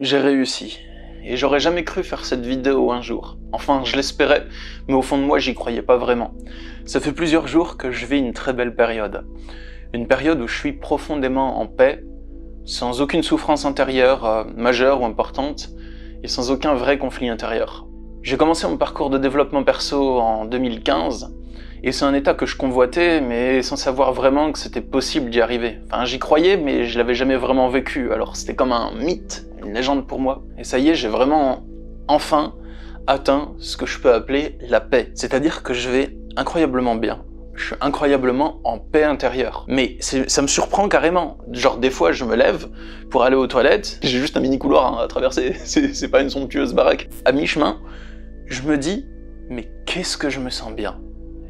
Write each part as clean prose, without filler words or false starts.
J'ai réussi. Et j'aurais jamais cru faire cette vidéo un jour. Enfin, je l'espérais, mais au fond de moi, j'y croyais pas vraiment. Ça fait plusieurs jours que je vis une très belle période. Une période où je suis profondément en paix, sans aucune souffrance intérieure majeure ou importante, et sans aucun vrai conflit intérieur. J'ai commencé mon parcours de développement perso en 2015, et c'est un état que je convoitais, mais sans savoir vraiment que c'était possible d'y arriver. Enfin, j'y croyais, mais je l'avais jamais vraiment vécu, alors c'était comme un mythe, une légende pour moi. Et ça y est, j'ai vraiment, enfin, atteint ce que je peux appeler la paix. C'est-à-dire que je vais incroyablement bien. Je suis incroyablement en paix intérieure. Mais ça me surprend carrément. Genre, des fois, je me lève pour aller aux toilettes, j'ai juste un mini couloir à traverser, c'est pas une somptueuse baraque. À mi-chemin, je me dis, mais qu'est-ce que je me sens bien.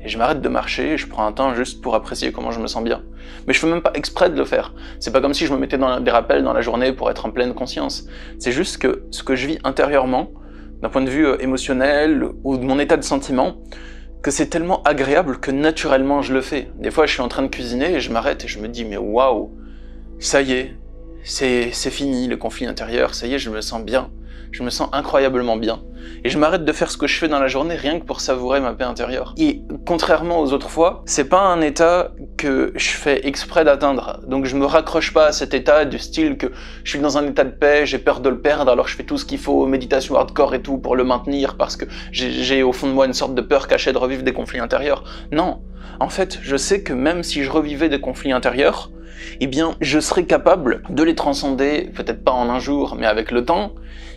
Et je m'arrête de marcher et je prends un temps juste pour apprécier comment je me sens bien. Mais je fais même pas exprès de le faire. C'est pas comme si je me mettais dans des rappels dans la journée pour être en pleine conscience. C'est juste que ce que je vis intérieurement, d'un point de vue émotionnel ou de mon état de sentiment, que c'est tellement agréable que naturellement je le fais. Des fois je suis en train de cuisiner et je m'arrête et je me dis mais waouh, ça y est, c'est fini le conflit intérieur, ça y est, je me sens bien. Je me sens incroyablement bien. Et je m'arrête de faire ce que je fais dans la journée rien que pour savourer ma paix intérieure. Et contrairement aux autres fois, c'est pas un état que je fais exprès d'atteindre. Donc je me raccroche pas à cet état du style que je suis dans un état de paix, j'ai peur de le perdre, alors je fais tout ce qu'il faut, méditation hardcore et tout pour le maintenir parce que j'ai au fond de moi une sorte de peur cachée de revivre des conflits intérieurs. Non. En fait, je sais que même si je revivais des conflits intérieurs, eh bien, je serais capable de les transcender, peut-être pas en un jour, mais avec le temps,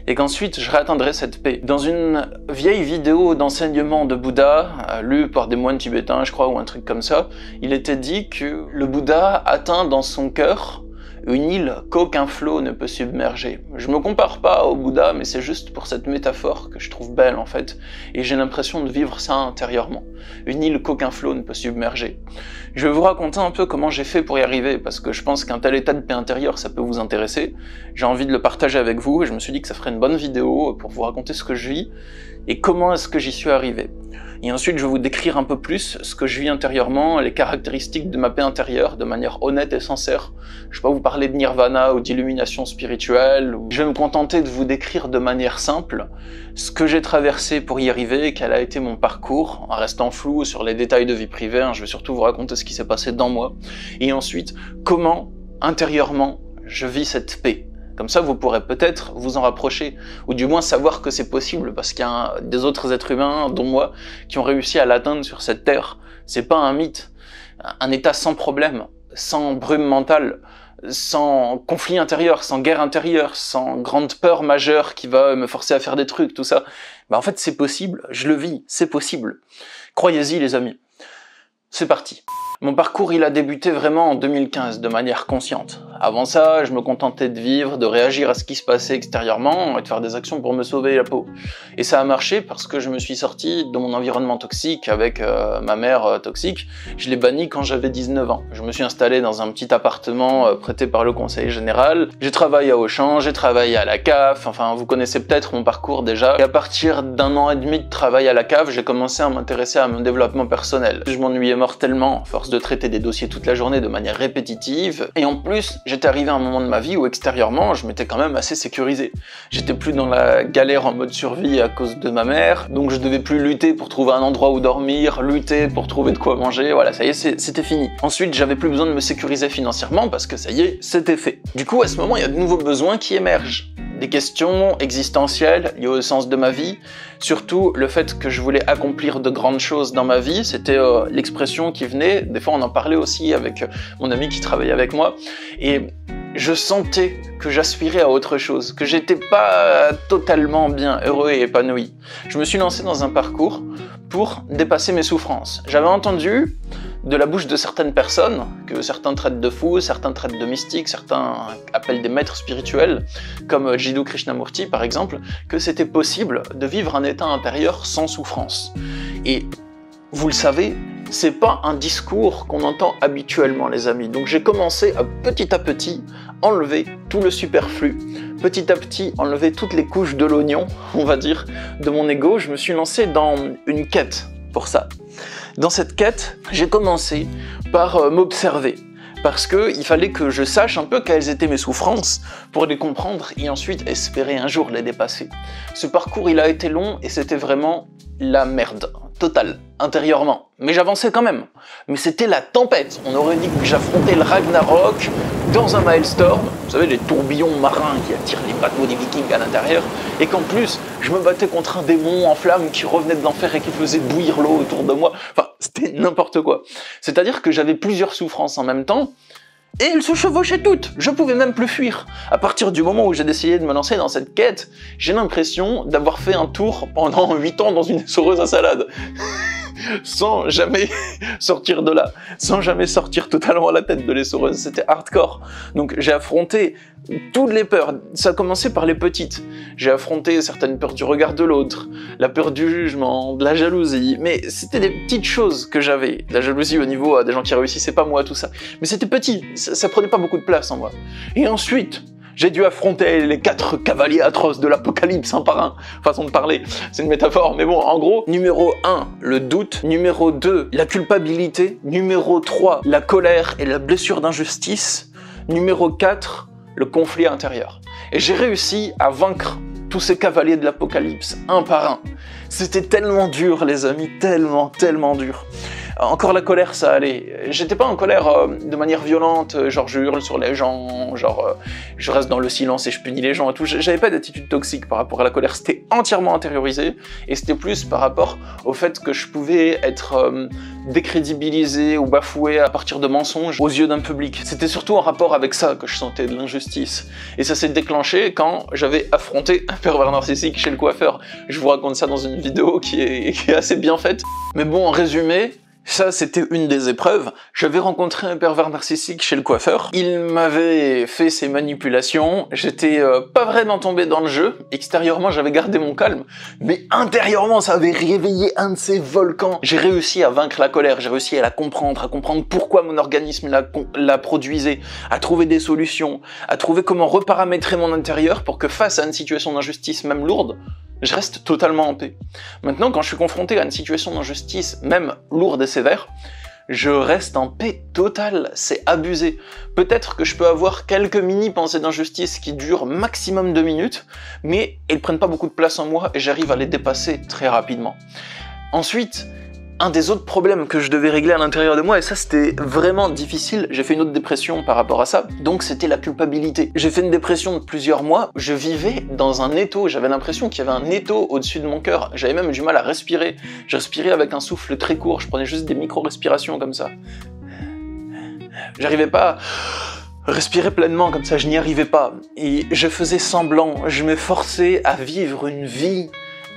et qu'ensuite je réatteindrai cette paix. Dans une vieille vidéo d'enseignement de Bouddha, lue par des moines tibétains, je crois, ou un truc comme ça, il était dit que le Bouddha atteint dans son cœur une île qu'aucun flot ne peut submerger. Je me compare pas au Bouddha, mais c'est juste pour cette métaphore que je trouve belle en fait, et j'ai l'impression de vivre ça intérieurement. Une île qu'aucun flot ne peut submerger. Je vais vous raconter un peu comment j'ai fait pour y arriver, parce que je pense qu'un tel état de paix intérieure, ça peut vous intéresser. J'ai envie de le partager avec vous, et je me suis dit que ça ferait une bonne vidéo pour vous raconter ce que je vis, et comment est-ce que j'y suis arrivé. Et ensuite, je vais vous décrire un peu plus ce que je vis intérieurement, les caractéristiques de ma paix intérieure, de manière honnête et sincère. Je vais pas vous parler de nirvana ou d'illumination spirituelle. Je vais me contenter de vous décrire de manière simple ce que j'ai traversé pour y arriver, quel a été mon parcours, en restant flou sur les détails de vie privée. Je vais surtout vous raconter ce qui s'est passé dans moi. Et ensuite, comment, intérieurement, je vis cette paix. Comme ça, vous pourrez peut-être vous en rapprocher, ou du moins savoir que c'est possible, parce qu'il y a des autres êtres humains, dont moi, qui ont réussi à l'atteindre sur cette terre. C'est pas un mythe. Un état sans problème, sans brume mentale, sans conflit intérieur, sans guerre intérieure, sans grande peur majeure qui va me forcer à faire des trucs, tout ça. En fait, c'est possible, je le vis, c'est possible. Croyez-y, les amis. C'est parti. Mon parcours, il a débuté vraiment en 2015, de manière consciente. Avant ça, je me contentais de vivre, de réagir à ce qui se passait extérieurement et de faire des actions pour me sauver la peau. Et ça a marché parce que je me suis sorti de mon environnement toxique avec ma mère toxique. Je l'ai banni quand j'avais 19 ans. Je me suis installé dans un petit appartement prêté par le conseil général. J'ai travaillé à Auchan, j'ai travaillé à la CAF, enfin vous connaissez peut-être mon parcours déjà. Et à partir d'un an et demi de travail à la CAF, j'ai commencé à m'intéresser à mon développement personnel. Je m'ennuyais mortellement, à force de traiter des dossiers toute la journée de manière répétitive. Et en plus, j'étais arrivé à un moment de ma vie où extérieurement, je m'étais quand même assez sécurisé. J'étais plus dans la galère en mode survie à cause de ma mère, donc je devais plus lutter pour trouver un endroit où dormir, lutter pour trouver de quoi manger, voilà, ça y est, c'était fini. Ensuite, j'avais plus besoin de me sécuriser financièrement parce que ça y est, c'était fait. Du coup, à ce moment, il y a de nouveaux besoins qui émergent. Des questions existentielles liées au sens de ma vie, surtout le fait que je voulais accomplir de grandes choses dans ma vie, c'était l'expression qui venait, des fois on en parlait aussi avec mon ami qui travaillait avec moi, et je sentais que j'aspirais à autre chose, que j'étais pas totalement bien heureux et épanoui. Je me suis lancé dans un parcours pour dépasser mes souffrances. J'avais entendu de la bouche de certaines personnes, que certains traitent de fous, certains traitent de mystiques, certains appellent des maîtres spirituels, comme Jiddu Krishnamurti par exemple, que c'était possible de vivre un état intérieur sans souffrance. Et vous le savez, c'est pas un discours qu'on entend habituellement, les amis. Donc j'ai commencé à petit enlever tout le superflu, petit à petit enlever toutes les couches de l'oignon, on va dire, de mon ego. Je me suis lancé dans une quête pour ça. Dans cette quête, j'ai commencé par m'observer, parce que il fallait que je sache un peu quelles étaient mes souffrances pour les comprendre et ensuite espérer un jour les dépasser. Ce parcours, il a été long et c'était vraiment la merde, totale, intérieurement. Mais j'avançais quand même. Mais c'était la tempête. On aurait dit que j'affrontais le Ragnarok dans un Maelstrom, vous savez, les tourbillons marins qui attirent les bateaux des Vikings à l'intérieur, et qu'en plus, je me battais contre un démon en flammes qui revenait de l'enfer et qui faisait bouillir l'eau autour de moi. Enfin, c'était n'importe quoi. C'est-à-dire que j'avais plusieurs souffrances en même temps, et elles se chevauchaient toutes. Je pouvais même plus fuir. À partir du moment où j'ai décidé de me lancer dans cette quête, j'ai l'impression d'avoir fait un tour pendant 8 ans dans une essoreuse à salade. Sans jamais sortir de là, sans jamais sortir totalement la tête de l'essoreuse, c'était hardcore. Donc j'ai affronté toutes les peurs, ça a commencé par les petites. J'ai affronté certaines peurs du regard de l'autre, la peur du jugement, de la jalousie, mais c'était des petites choses que j'avais. La jalousie au niveau des gens qui réussissaient pas, moi, tout ça. Mais c'était petit, ça prenait pas beaucoup de place en moi. Et ensuite, j'ai dû affronter les 4 cavaliers atroces de l'apocalypse un par un. Façon de parler, c'est une métaphore, mais bon, en gros, numéro 1, le doute. Numéro 2, la culpabilité. Numéro 3, la colère et la blessure d'injustice. Numéro 4, le conflit intérieur. Et j'ai réussi à vaincre tous ces cavaliers de l'apocalypse, un par un. C'était tellement dur, les amis, tellement dur. Encore la colère, ça allait. J'étais pas en colère de manière violente, genre je hurle sur les gens, genre je reste dans le silence et je punis les gens et tout. J'avais pas d'attitude toxique par rapport à la colère, c'était entièrement intériorisé, et c'était plus par rapport au fait que je pouvais être décrédibilisé ou bafoué à partir de mensonges aux yeux d'un public. C'était surtout en rapport avec ça que je sentais de l'injustice. Et ça s'est déclenché quand j'avais affronté un pervers narcissique chez le coiffeur. Je vous raconte ça dans une vidéo qui est assez bien faite. Mais bon, en résumé, ça, c'était une des épreuves. J'avais rencontré un pervers narcissique chez le coiffeur. Il m'avait fait ses manipulations. J'étais pas vraiment tombé dans le jeu. Extérieurement, j'avais gardé mon calme. Mais intérieurement, ça avait réveillé un de ces volcans. J'ai réussi à vaincre la colère. J'ai réussi à comprendre pourquoi mon organisme la produisait, à trouver des solutions, à trouver comment reparamétrer mon intérieur pour que face à une situation d'injustice même lourde, je reste totalement en paix. Maintenant, quand je suis confronté à une situation d'injustice, même lourde et sévère, je reste en paix totale, c'est abusé. Peut-être que je peux avoir quelques mini-pensées d'injustice qui durent maximum 2 minutes, mais elles prennent pas beaucoup de place en moi et j'arrive à les dépasser très rapidement. Ensuite, un des autres problèmes que je devais régler à l'intérieur de moi, et ça c'était vraiment difficile, j'ai fait une autre dépression par rapport à ça, donc c'était la culpabilité. J'ai fait une dépression de plusieurs mois, je vivais dans un étau, j'avais l'impression qu'il y avait un étau au-dessus de mon cœur, j'avais même du mal à respirer, je respirais avec un souffle très court, je prenais juste des micro-respirations comme ça. J'arrivais pas à respirer pleinement comme ça, je n'y arrivais pas, et je faisais semblant, je me forçais à vivre une vie,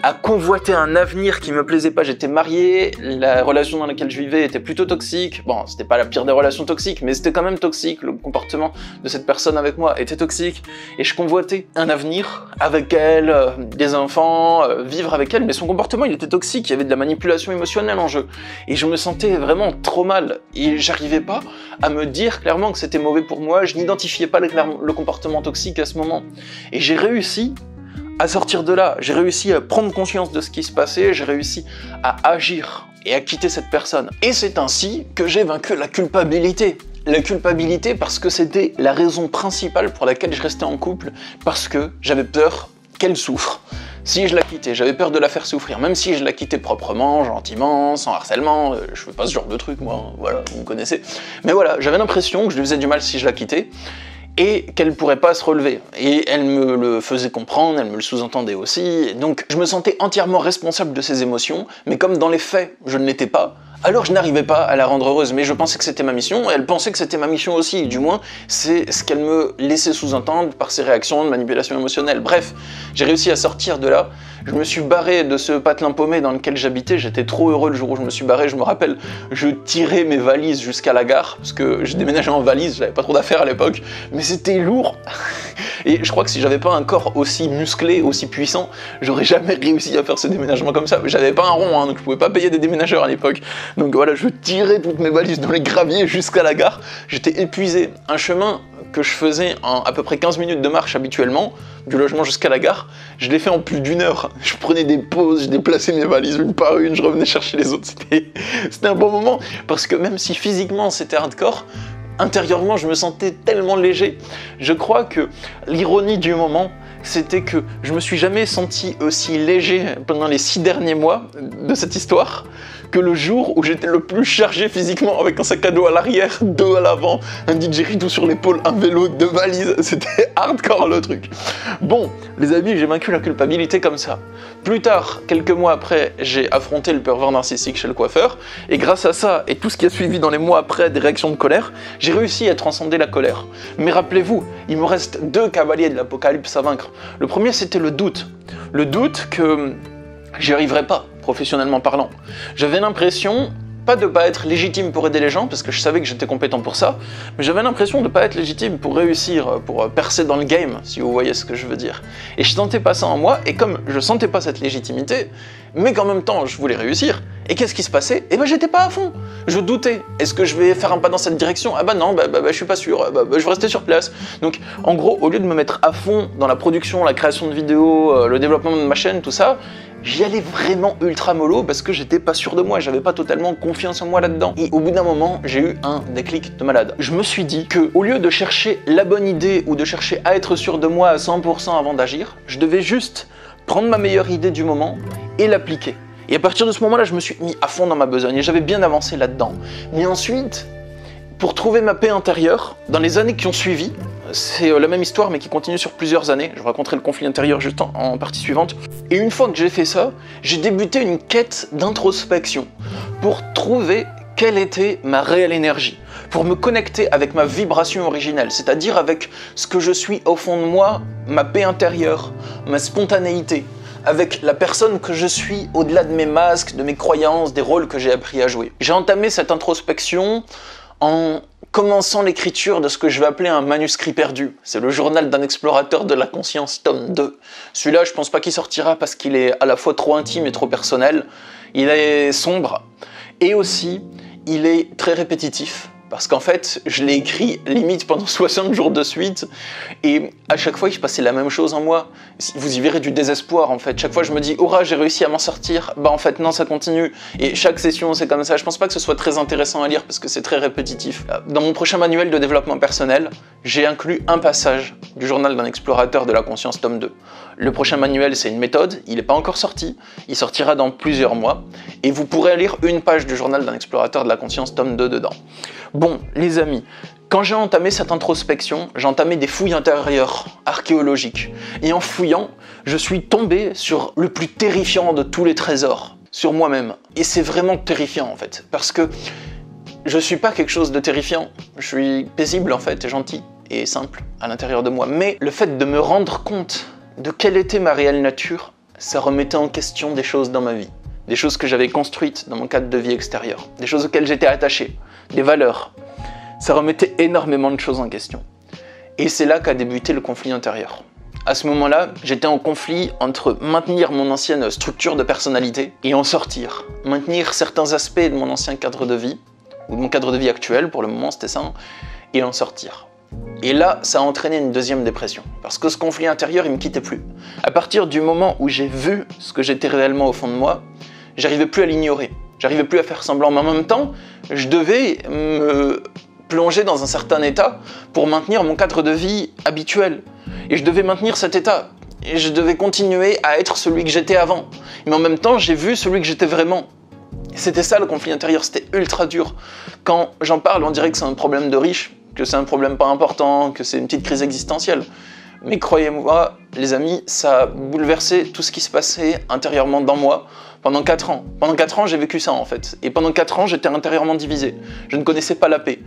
à convoiter un avenir qui me plaisait pas. J'étais marié, la relation dans laquelle je vivais était plutôt toxique. Bon, c'était pas la pire des relations toxiques, mais c'était quand même toxique. Le comportement de cette personne avec moi était toxique. Et je convoitais un avenir avec elle, des enfants, vivre avec elle, mais son comportement, il était toxique. Il y avait de la manipulation émotionnelle en jeu. Et je me sentais vraiment trop mal. Et j'arrivais pas à me dire clairement que c'était mauvais pour moi. Je n'identifiais pas le comportement toxique à ce moment. Et j'ai réussi à sortir de là, j'ai réussi à prendre conscience de ce qui se passait, j'ai réussi à agir et à quitter cette personne. Et c'est ainsi que j'ai vaincu la culpabilité. La culpabilité parce que c'était la raison principale pour laquelle je restais en couple, parce que j'avais peur qu'elle souffre. Si je la quittais, j'avais peur de la faire souffrir, même si je la quittais proprement, gentiment, sans harcèlement, je fais pas ce genre de truc moi, voilà, vous me connaissez. Mais voilà, j'avais l'impression que je lui faisais du mal si je la quittais, et qu'elle pourrait pas se relever. Et elle me le faisait comprendre, elle me le sous-entendait aussi, et donc je me sentais entièrement responsable de ses émotions, mais comme dans les faits, je ne l'étais pas, alors je n'arrivais pas à la rendre heureuse, mais je pensais que c'était ma mission, et elle pensait que c'était ma mission aussi, du moins, c'est ce qu'elle me laissait sous-entendre par ses réactions de manipulation émotionnelle. Bref, j'ai réussi à sortir de là, je me suis barré de ce patelin paumé dans lequel j'habitais, j'étais trop heureux le jour où je me suis barré, je me rappelle, je tirais mes valises jusqu'à la gare, parce que j'ai déménagé en valise, j'avais pas trop d'affaires à l'époque, mais c'était lourd, et je crois que si j'avais pas un corps aussi musclé, aussi puissant, j'aurais jamais réussi à faire ce déménagement comme ça. J'avais pas un rond, hein, donc je pouvais pas payer des déménageurs à l'époque, donc voilà, je tirais toutes mes valises dans les graviers jusqu'à la gare, j'étais épuisé, un chemin que je faisais en à peu près 15 minutes de marche habituellement, du logement jusqu'à la gare, je l'ai fait en plus d'1 heure. Je prenais des pauses, je déplaçais mes valises une par une, je revenais chercher les autres. C'était un bon moment, parce que même si physiquement c'était hardcore, intérieurement, je me sentais tellement léger. Je crois que l'ironie du moment, c'était que je me suis jamais senti aussi léger pendant les 6 derniers mois de cette histoire que le jour où j'étais le plus chargé physiquement, avec un sac à dos à l'arrière, 2 à l'avant, un didgeridoo sur l'épaule, un vélo, 2 valises. C'était hardcore le truc. Bon, les amis, j'ai vaincu la culpabilité comme ça. Plus tard, quelques mois après, j'ai affronté le pervers narcissique chez le coiffeur, et grâce à ça, et tout ce qui a suivi dans les mois après des réactions de colère, j'ai réussi à transcender la colère. Mais rappelez-vous, il me reste 2 cavaliers de l'apocalypse à vaincre. Le premier, c'était le doute. Le doute que j'y arriverais pas, professionnellement parlant. J'avais l'impression, pas de pas être légitime pour aider les gens, parce que je savais que j'étais compétent pour ça, mais j'avais l'impression de pas être légitime pour réussir, pour percer dans le game, si vous voyez ce que je veux dire. Et je sentais pas ça en moi, et comme je sentais pas cette légitimité, mais qu'en même temps je voulais réussir, et qu'est-ce qui se passait? Eh ben j'étais pas à fond, je doutais. Est-ce que je vais faire un pas dans cette direction? Ah bah non, je suis pas sûr, je vais rester sur place. Donc en gros, au lieu de me mettre à fond dans la production, la création de vidéos, le développement de ma chaîne, tout ça, j'y allais vraiment ultra mollo parce que j'étais pas sûr de moi, j'avais pas totalement confiance en moi là-dedans. Et au bout d'un moment, j'ai eu un déclic de malade. Je me suis dit que au lieu de chercher la bonne idée ou de chercher à être sûr de moi à 100% avant d'agir, je devais juste prendre ma meilleure idée du moment et l'appliquer. Et à partir de ce moment-là, je me suis mis à fond dans ma besogne et j'avais bien avancé là-dedans. Mais ensuite, pour trouver ma paix intérieure, dans les années qui ont suivi, c'est la même histoire mais qui continue sur plusieurs années, je vous raconterai le conflit intérieur juste en partie suivante, et une fois que j'ai fait ça, j'ai débuté une quête d'introspection pour trouver quelle était ma réelle énergie, pour me connecter avec ma vibration originelle, c'est-à-dire avec ce que je suis au fond de moi, ma paix intérieure, ma spontanéité, avec la personne que je suis au-delà de mes masques, de mes croyances, des rôles que j'ai appris à jouer. J'ai entamé cette introspection en commençant l'écriture de ce que je vais appeler un manuscrit perdu. C'est le journal d'un explorateur de la conscience, tome 2. Celui-là, je pense pas qu'il sortira parce qu'il est à la fois trop intime et trop personnel. Il est sombre et aussi, il est très répétitif. Parce qu'en fait, je l'ai écrit limite pendant 60 jours de suite, et à chaque fois, il se passait la même chose en moi. Vous y verrez du désespoir, en fait. Chaque fois, je me dis, hurrah, j'ai réussi à m'en sortir. Bah, en fait, non, ça continue. Et chaque session, c'est comme ça. Je pense pas que ce soit très intéressant à lire, parce que c'est très répétitif. Dans mon prochain manuel de développement personnel, j'ai inclus un passage du journal d'un explorateur de la conscience, tome 2. Le prochain manuel, c'est une méthode. Il n'est pas encore sorti. Il sortira dans plusieurs mois. Et vous pourrez lire une page du journal d'un explorateur de la conscience, tome 2 dedans. Bon, les amis, quand j'ai entamé cette introspection, j'ai entamé des fouilles intérieures, archéologiques. Et en fouillant, je suis tombé sur le plus terrifiant de tous les trésors, sur moi-même. Et c'est vraiment terrifiant en fait, parce que je suis pas quelque chose de terrifiant. Je suis paisible en fait, et gentil, et simple à l'intérieur de moi. Mais le fait de me rendre compte de quelle était ma réelle nature, ça remettait en question des choses dans ma vie. Des choses que j'avais construites dans mon cadre de vie extérieur, des choses auxquelles j'étais attaché, des valeurs. Ça remettait énormément de choses en question. Et c'est là qu'a débuté le conflit intérieur. À ce moment-là, j'étais en conflit entre maintenir mon ancienne structure de personnalité et en sortir. Maintenir certains aspects de mon ancien cadre de vie, ou de mon cadre de vie actuel, pour le moment c'était ça, et en sortir. Et là, ça a entraîné une deuxième dépression. Parce que ce conflit intérieur, il me quittait plus. À partir du moment où j'ai vu ce que j'étais réellement au fond de moi, j'arrivais plus à l'ignorer. J'arrivais plus à faire semblant. Mais en même temps, je devais me plonger dans un certain état pour maintenir mon cadre de vie habituel. Et je devais maintenir cet état. Et je devais continuer à être celui que j'étais avant. Mais en même temps, j'ai vu celui que j'étais vraiment. C'était ça le conflit intérieur, c'était ultra dur. Quand j'en parle, on dirait que c'est un problème de riche, que c'est un problème pas important, que c'est une petite crise existentielle. Mais croyez-moi, les amis, ça a bouleversé tout ce qui se passait intérieurement dans moi pendant 4 ans. Pendant 4 ans, j'ai vécu ça en fait. Et pendant 4 ans, j'étais intérieurement divisé. Je ne connaissais pas la paix.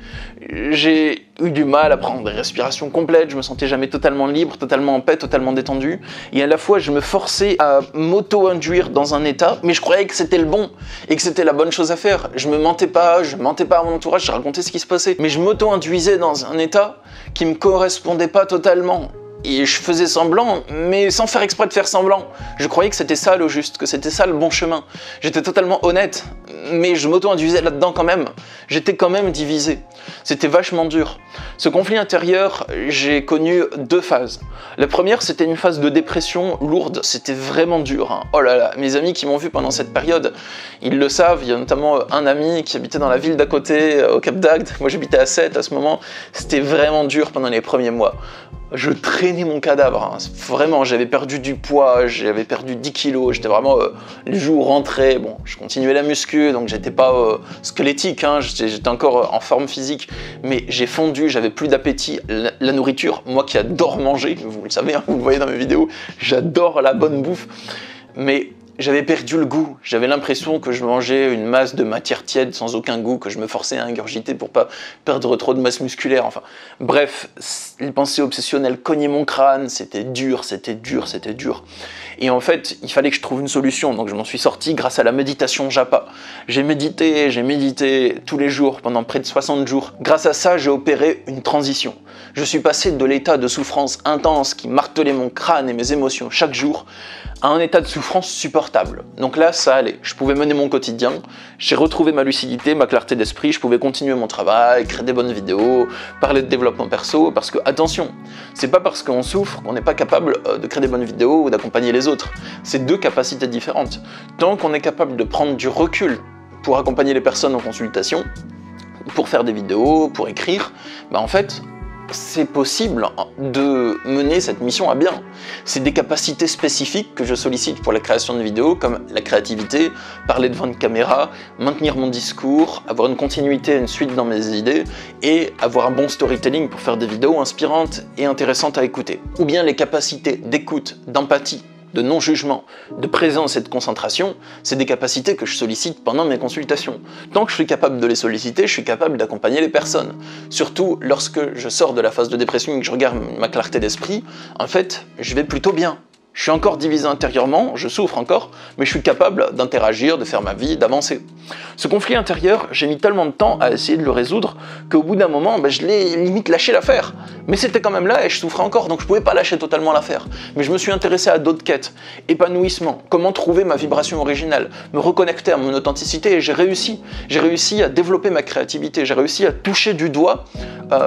J'ai eu du mal à prendre des respirations complètes, je me sentais jamais totalement libre, totalement en paix, totalement détendu. Et à la fois, je me forçais à m'auto-induire dans un état, mais je croyais que c'était le bon et que c'était la bonne chose à faire. Je me mentais pas à mon entourage, je racontais ce qui se passait. Mais je m'auto-induisais dans un état qui me correspondait pas totalement. et je faisais semblant, mais sans faire exprès de faire semblant. Je croyais que c'était ça le juste, que c'était ça le bon chemin. J'étais totalement honnête, mais je m'auto-induisais là-dedans quand même. J'étais quand même divisé. C'était vachement dur. Ce conflit intérieur, j'ai connu 2 phases. La première, c'était une phase de dépression lourde. C'était vraiment dur, hein. Oh là là, mes amis qui m'ont vu pendant cette période, ils le savent. Il y a notamment un ami qui habitait dans la ville d'à côté, au Cap d'Agde. Moi, j'habitais à Sète à ce moment. C'était vraiment dur pendant les premiers mois. Je traînais mon cadavre, hein. Vraiment, j'avais perdu du poids, j'avais perdu 10 kilos, j'étais vraiment, les joues rentraient, bon, je continuais la muscu, donc j'étais pas squelettique, hein. J'étais encore en forme physique, mais j'ai fondu, j'avais plus d'appétit, la nourriture, moi qui adore manger, vous le savez, hein, vous le voyez dans mes vidéos, j'adore la bonne bouffe, mais j'avais perdu le goût, j'avais l'impression que je mangeais une masse de matière tiède sans aucun goût, que je me forçais à ingurgiter pour pas perdre trop de masse musculaire, enfin... Bref, les pensées obsessionnelles cognaient mon crâne, c'était dur, c'était dur, c'était dur. Et en fait, il fallait que je trouve une solution, donc je m'en suis sorti grâce à la méditation japa. J'ai médité tous les jours, pendant près de 60 jours. Grâce à ça, j'ai opéré une transition. Je suis passé de l'état de souffrance intense qui martelait mon crâne et mes émotions chaque jour, à un état de souffrance supportable. Donc là, ça allait. Je pouvais mener mon quotidien, j'ai retrouvé ma lucidité, ma clarté d'esprit, je pouvais continuer mon travail, créer des bonnes vidéos, parler de développement perso, parce que, attention, c'est pas parce qu'on souffre qu'on n'est pas capable de créer des bonnes vidéos ou d'accompagner les autres. C'est 2 capacités différentes. Tant qu'on est capable de prendre du recul pour accompagner les personnes en consultation, pour faire des vidéos, pour écrire, bah en fait, c'est possible de mener cette mission à bien. C'est des capacités spécifiques que je sollicite pour la création de vidéos, comme la créativité, parler devant une caméra, maintenir mon discours, avoir une continuité, une suite dans mes idées, et avoir un bon storytelling pour faire des vidéos inspirantes et intéressantes à écouter. Ou bien les capacités d'écoute, d'empathie, de non-jugement, de présence et de concentration, c'est des capacités que je sollicite pendant mes consultations. Tant que je suis capable de les solliciter, je suis capable d'accompagner les personnes. Surtout lorsque je sors de la phase de dépression et que je regarde ma clarté d'esprit, en fait, je vais plutôt bien. Je suis encore divisé intérieurement, je souffre encore, mais je suis capable d'interagir, de faire ma vie, d'avancer. Ce conflit intérieur, j'ai mis tellement de temps à essayer de le résoudre qu'au bout d'un moment, je l'ai limite lâché l'affaire. Mais c'était quand même là et je souffrais encore, donc je pouvais pas lâcher totalement l'affaire. Mais je me suis intéressé à d'autres quêtes. Épanouissement, comment trouver ma vibration originale, me reconnecter à mon authenticité, et j'ai réussi. J'ai réussi à développer ma créativité, j'ai réussi à toucher du doigt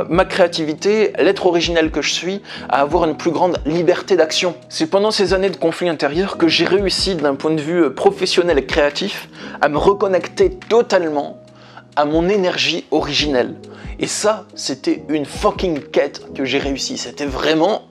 ma créativité, l'être originel que je suis, à avoir une plus grande liberté d'action. C'est pendant ces années de conflit intérieur que j'ai réussi, d'un point de vue professionnel et créatif, à me reconnecter totalement à mon énergie originelle. Et ça, c'était une fucking quête que j'ai réussi. C'était vraiment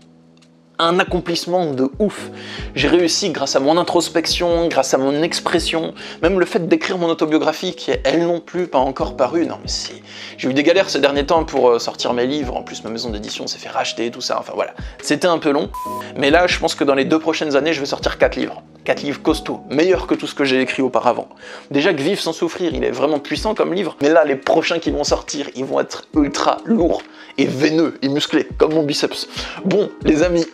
un accomplissement de ouf. J'ai réussi grâce à mon introspection, grâce à mon expression, même le fait d'écrire mon autobiographie qui est elle non plus pas encore parue. Non mais c'est... J'ai eu des galères ces derniers temps pour sortir mes livres, en plus ma maison d'édition s'est fait racheter et tout ça, enfin voilà. C'était un peu long, mais là je pense que dans les 2 prochaines années je vais sortir 4 livres. 4 livres costauds, meilleurs que tout ce que j'ai écrit auparavant. Déjà que Vivre sans souffrir, il est vraiment puissant comme livre, mais là les prochains qui vont sortir, ils vont être ultra lourds et veineux et musclés, comme mon biceps. Bon, les amis,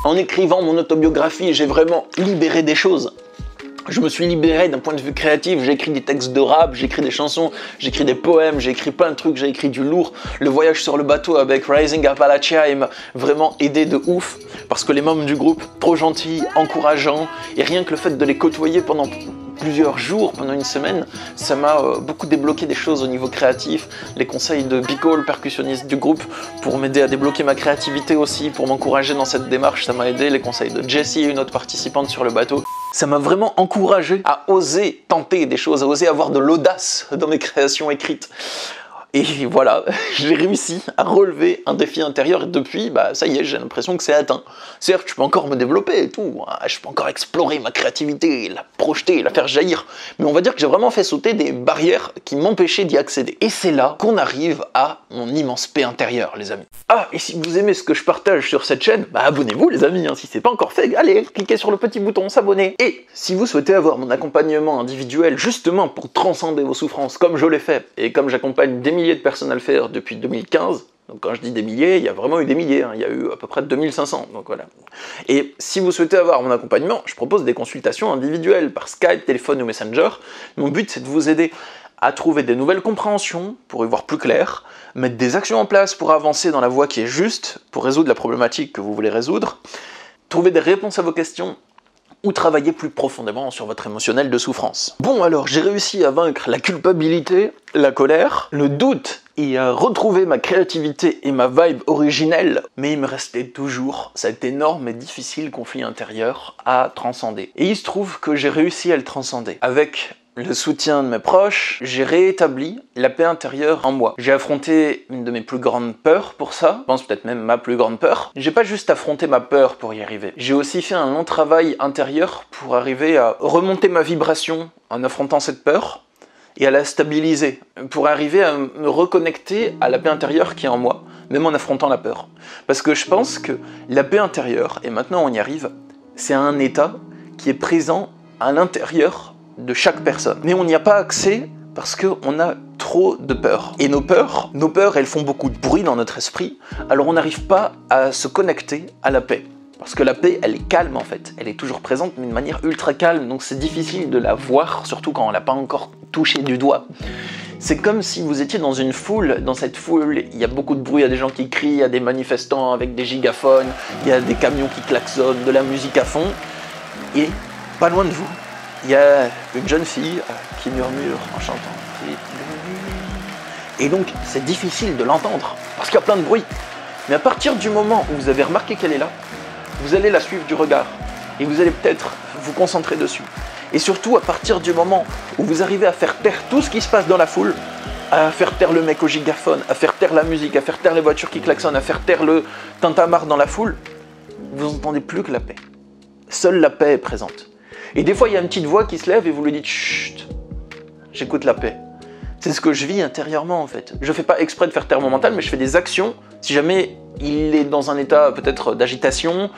en écrivant mon autobiographie, j'ai vraiment libéré des choses. Je me suis libéré d'un point de vue créatif, j'ai écrit des textes de rap, j'ai écrit des chansons, j'ai écrit des poèmes, j'ai écrit plein de trucs, j'ai écrit du lourd. Le voyage sur le bateau avec Rising Appalachia, il m'a vraiment aidé de ouf, parce que les membres du groupe, trop gentils, encourageants, et rien que le fait de les côtoyer pendant plusieurs jours, pendant une semaine, ça m'a beaucoup débloqué des choses au niveau créatif. Les conseils de Biko, le percussionniste du groupe, pour m'aider à débloquer ma créativité aussi, pour m'encourager dans cette démarche, ça m'a aidé. Les conseils de Jessie, une autre participante sur le bateau, ça m'a vraiment encouragé à oser tenter des choses, à oser avoir de l'audace dans mes créations écrites. Et voilà, j'ai réussi à relever un défi intérieur et depuis, ça y est, j'ai l'impression que c'est atteint. Certes, je peux encore me développer et tout, je peux encore explorer ma créativité, la projeter, la faire jaillir, mais on va dire que j'ai vraiment fait sauter des barrières qui m'empêchaient d'y accéder. Et c'est là qu'on arrive à mon immense paix intérieure, les amis. Ah, et si vous aimez ce que je partage sur cette chaîne, abonnez-vous les amis, si c'est pas encore fait, allez, cliquez sur le petit bouton s'abonner. Et si vous souhaitez avoir mon accompagnement individuel justement pour transcender vos souffrances comme je l'ai fait, et comme j'accompagne des milliers de personnes à le faire depuis 2015, donc quand je dis des milliers, il y a vraiment eu des milliers, il y a eu à peu près 2500, donc voilà. Et si vous souhaitez avoir mon accompagnement, je propose des consultations individuelles par Skype, téléphone ou Messenger. Mon but c'est de vous aider à trouver des nouvelles compréhensions pour y voir plus clair, mettre des actions en place pour avancer dans la voie qui est juste, pour résoudre la problématique que vous voulez résoudre, trouver des réponses à vos questions, ou travailler plus profondément sur votre émotionnel de souffrance. Bon alors, j'ai réussi à vaincre la culpabilité, la colère, le doute, et à retrouver ma créativité et ma vibe originelle, mais il me restait toujours cet énorme et difficile conflit intérieur à transcender. Et il se trouve que j'ai réussi à le transcender. Avec le soutien de mes proches, j'ai réétabli la paix intérieure en moi. J'ai affronté une de mes plus grandes peurs pour ça, je pense peut-être même ma plus grande peur. J'ai pas juste affronté ma peur pour y arriver. J'ai aussi fait un long travail intérieur pour arriver à remonter ma vibration en affrontant cette peur et à la stabiliser, pour arriver à me reconnecter à la paix intérieure qui est en moi, même en affrontant la peur. Parce que je pense que la paix intérieure, et maintenant on y arrive, c'est un état qui est présent à l'intérieur de chaque personne. Mais on n'y a pas accès parce qu'on a trop de peur. Et nos peurs, elles font beaucoup de bruit dans notre esprit, alors on n'arrive pas à se connecter à la paix. Parce que la paix, elle est calme en fait, elle est toujours présente, mais de manière ultra calme, donc c'est difficile de la voir, surtout quand on l'a pas encore touchée du doigt. C'est comme si vous étiez dans une foule, dans cette foule, il y a beaucoup de bruit, il y a des gens qui crient, il y a des manifestants avec des gigaphones, il y a des camions qui klaxonnent, de la musique à fond, et pas loin de vous, il y a une jeune fille qui murmure en chantant. Et donc, c'est difficile de l'entendre, parce qu'il y a plein de bruit. Mais à partir du moment où vous avez remarqué qu'elle est là, vous allez la suivre du regard. Et vous allez peut-être vous concentrer dessus. Et surtout, à partir du moment où vous arrivez à faire taire tout ce qui se passe dans la foule, à faire taire le mec au gigaphone, à faire taire la musique, à faire taire les voitures qui klaxonnent, à faire taire le tintamarre dans la foule, vous n'entendez plus que la paix. Seule la paix est présente. Et des fois, il y a une petite voix qui se lève et vous lui dites « Chut, j'écoute la paix ». C'est ce que je vis intérieurement en fait. Je fais pas exprès de faire taire mon mental, mais je fais des actions. Si jamais il est dans un état peut-être d'agitation,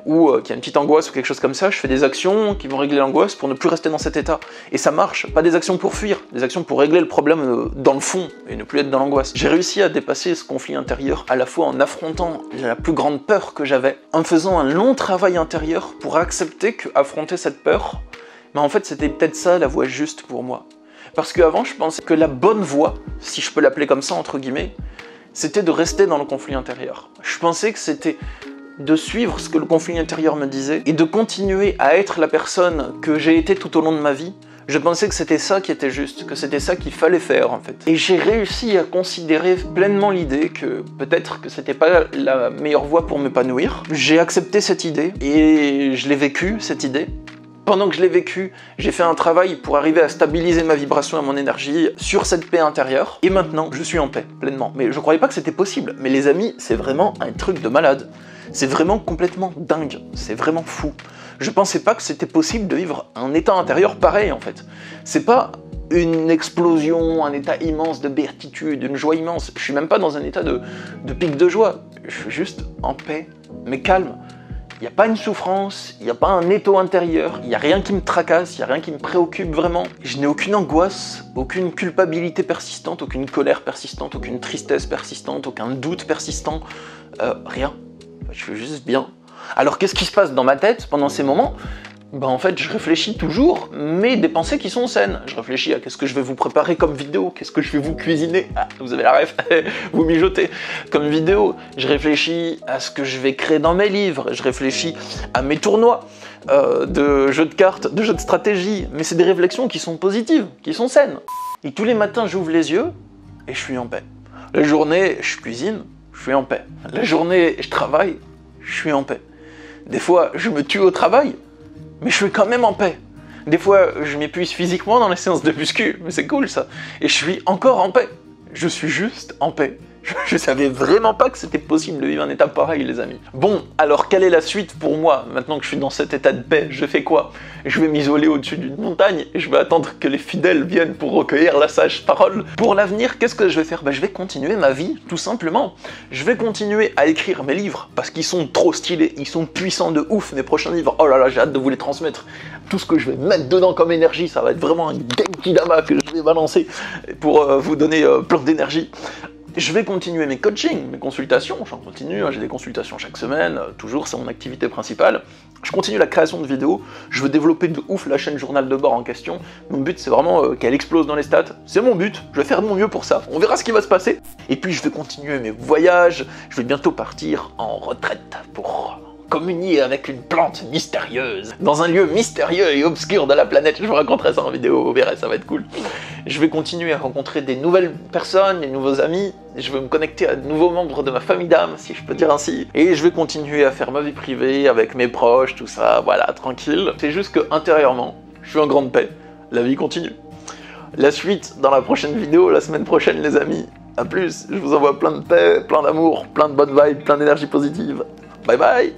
ou qu'il y a une petite angoisse ou quelque chose comme ça, je fais des actions qui vont régler l'angoisse pour ne plus rester dans cet état. Et ça marche, pas des actions pour fuir, des actions pour régler le problème dans le fond, et ne plus être dans l'angoisse. J'ai réussi à dépasser ce conflit intérieur, à la fois en affrontant la plus grande peur que j'avais, en faisant un long travail intérieur pour accepter qu'affronter cette peur, mais en fait c'était peut-être ça la voie juste pour moi. Parce qu'avant, je pensais que la bonne voie, si je peux l'appeler comme ça, entre guillemets, c'était de rester dans le conflit intérieur. Je pensais que c'était de suivre ce que le conflit intérieur me disait et de continuer à être la personne que j'ai été tout au long de ma vie. Je pensais que c'était ça qui était juste, que c'était ça qu'il fallait faire en fait. Et j'ai réussi à considérer pleinement l'idée que peut-être que c'était pas la meilleure voie pour m'épanouir. J'ai accepté cette idée et je l'ai vécue, cette idée. Pendant que je l'ai vécu, j'ai fait un travail pour arriver à stabiliser ma vibration et mon énergie sur cette paix intérieure. Et maintenant, je suis en paix, pleinement. Mais je croyais pas que c'était possible. Mais les amis, c'est vraiment un truc de malade. C'est vraiment complètement dingue. C'est vraiment fou. Je pensais pas que c'était possible de vivre un état intérieur pareil, en fait. C'est pas une explosion, un état immense de béatitude, une joie immense. Je suis même pas dans un état de pic de joie. Je suis juste en paix, mais calme. Il n'y a pas une souffrance, il n'y a pas un étau intérieur, il n'y a rien qui me tracasse, il n'y a rien qui me préoccupe vraiment. Je n'ai aucune angoisse, aucune culpabilité persistante, aucune colère persistante, aucune tristesse persistante, aucun doute persistant, rien. Je suis juste bien. Alors qu'est-ce qui se passe dans ma tête pendant ces moments ? Ben en fait, je réfléchis toujours, mais des pensées qui sont saines. Je réfléchis à qu'est-ce que je vais vous préparer comme vidéo, qu'est-ce que je vais vous cuisiner. Ah, vous avez la ref, vous mijotez comme vidéo. Je réfléchis à ce que je vais créer dans mes livres. Je réfléchis à mes tournois de jeux de cartes, de jeux de stratégie. Mais c'est des réflexions qui sont positives, qui sont saines. Et tous les matins, j'ouvre les yeux et je suis en paix. La journée, je cuisine, je suis en paix. La journée, je travaille, je suis en paix. Des fois, je me tue au travail, mais je suis quand même en paix. Des fois, je m'épuise physiquement dans les séances de muscu, mais c'est cool ça. Et je suis encore en paix. Je suis juste en paix. Je savais vraiment pas que c'était possible de vivre un état pareil, les amis. Bon, alors quelle est la suite pour moi, maintenant que je suis dans cet état de paix? Je fais quoi? Je vais m'isoler au-dessus d'une montagne et je vais attendre que les fidèles viennent pour recueillir la sage parole. Pour l'avenir, qu'est-ce que je vais faire? Je vais continuer ma vie, tout simplement. Je vais continuer à écrire mes livres, parce qu'ils sont trop stylés, ils sont puissants de ouf, mes prochains livres. Oh là là, j'ai hâte de vous les transmettre. Tout ce que je vais mettre dedans comme énergie, ça va être vraiment un Genki Dama que je vais balancer pour vous donner plein d'énergie. Je vais continuer mes coachings, mes consultations, j'en continue, hein, j'ai des consultations chaque semaine, toujours, c'est mon activité principale. Je continue la création de vidéos, je veux développer de ouf la chaîne Journal de bord en question. Mon but c'est vraiment qu'elle explose dans les stats, c'est mon but, je vais faire de mon mieux pour ça, on verra ce qui va se passer. Et puis je vais continuer mes voyages, je vais bientôt partir en retraite pour communier avec une plante mystérieuse, dans un lieu mystérieux et obscur de la planète. Je vous raconterai ça en vidéo, vous verrez, ça va être cool. Je vais continuer à rencontrer des nouvelles personnes, des nouveaux amis, je vais me connecter à de nouveaux membres de ma famille d'âme, si je peux dire ainsi, et je vais continuer à faire ma vie privée avec mes proches, tout ça, voilà, tranquille. C'est juste que, intérieurement, je suis en grande paix, la vie continue. La suite dans la prochaine vidéo, la semaine prochaine les amis. A plus, je vous envoie plein de paix, plein d'amour, plein de bonnes vibes, plein d'énergie positive. Bye bye.